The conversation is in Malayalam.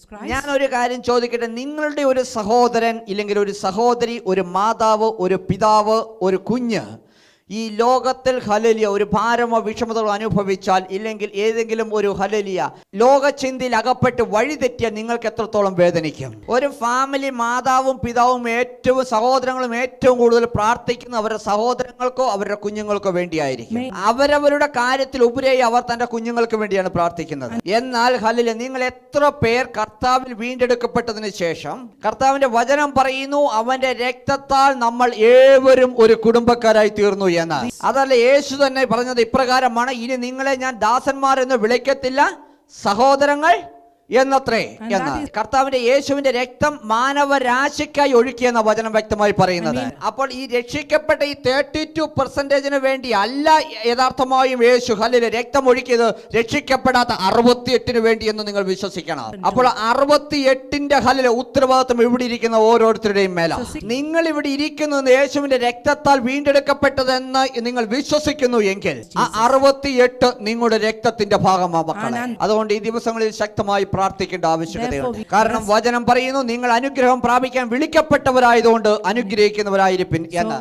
Christ. ഞാൻ ഒരു കാര്യം ചോദിക്കട്ടെ, നിങ്ങളുടെ ഒരു സഹോദരൻ ഇല്ലെങ്കിൽ ഒരു സഹോദരി, ഒരു മാതാവ്, ഒരു പിതാവ്, ഒരു കുഞ്ഞ് ഈ ലോകത്തിൽ ഹല്ലേലൂയ ഒരു ഭാരമോ വിഷമതകളോ അനുഭവിച്ചാൽ, ഇല്ലെങ്കിൽ ഏതെങ്കിലും ഒരു ഹല്ലേലൂയ ലോകചിന്തയിൽ അകപ്പെട്ട് വഴിതെറ്റിയാൽ നിങ്ങൾക്ക് എത്രത്തോളം വേദനിക്കും? ഒരു ഫാമിലി മാതാവും പിതാവും ഏറ്റവും സഹോദരങ്ങളും ഏറ്റവും കൂടുതൽ പ്രാർത്ഥിക്കുന്ന അവരുടെ സഹോദരങ്ങൾക്കോ അവരുടെ കുഞ്ഞുങ്ങൾക്കോ വേണ്ടിയായിരിക്കും. അവരവരുടെ കാര്യത്തിൽ ഉപരിയായി അവർ തന്റെ കുഞ്ഞുങ്ങൾക്ക് വേണ്ടിയാണ് പ്രാർത്ഥിക്കുന്നത്. എന്നാൽ ഹല്ലേലൂയ നിങ്ങൾ എത്ര പേർ കർത്താവിൽ വീണ്ടെടുക്കപ്പെട്ടതിന് ശേഷം കർത്താവിന്റെ വചനം പറയുന്നു, അവന്റെ രക്തത്താൽ നമ്മൾ ഏവരും ഒരു കുടുംബക്കാരായി തീർന്നു എന്ന്. അതല്ല, യേശു തന്നെ പറഞ്ഞത് ഇപ്രകാരമാണ്, ഇനി നിങ്ങളെ ഞാൻ ദാസന്മാർ എന്ന് വിളിക്കത്തില്ല, സഹോദരങ്ങൾ എന്നത്രേ എന്ന്. കർത്താവിന്റെ യേശുവിന്റെ രക്തം മാനവരാശിക്കായി ഒഴുക്കിയെന്ന വചനം വ്യക്തമായി പറയുന്നത്. അപ്പോൾ ഈ രക്ഷിക്കപ്പെട്ട ഈ 32% വേണ്ടി അല്ല യഥാർത്ഥമായും യേശു ഹല്ലേലൂയ രക്തം ഒഴുക്കിയത്, രക്ഷിക്കപ്പെടാത്ത 68 വേണ്ടി എന്ന് നിങ്ങൾ വിശ്വസിക്കണം. അപ്പോൾ 68ന്റെ ഹല്ലേലൂയ ഉത്തരവാദിത്വം ഇവിടെ ഇരിക്കുന്ന ഓരോരുത്തരുടെയും മേല. നിങ്ങൾ ഇവിടെ ഇരിക്കുന്നു യേശുവിന്റെ രക്തത്താൽ വീണ്ടെടുക്കപ്പെട്ടതെന്ന് നിങ്ങൾ വിശ്വസിക്കുന്നു എങ്കിൽ ആ 68 നിങ്ങളുടെ രക്തത്തിന്റെ ഭാഗമാണ് മക്കളെ. അതുകൊണ്ട് ഈ ദിവസങ്ങളിൽ ശക്തമായി പ്രാർത്ഥിക്കേണ്ട ആവശ്യകതയുണ്ട്. കാരണം വചനം പറയുന്നു, നിങ്ങൾ അനുഗ്രഹം പ്രാപിക്കാൻ വിളിക്കപ്പെട്ടവരായതുകൊണ്ട് അനുഗ്രഹിക്കുന്നവരായിരിപ്പിൻ എന്ന്.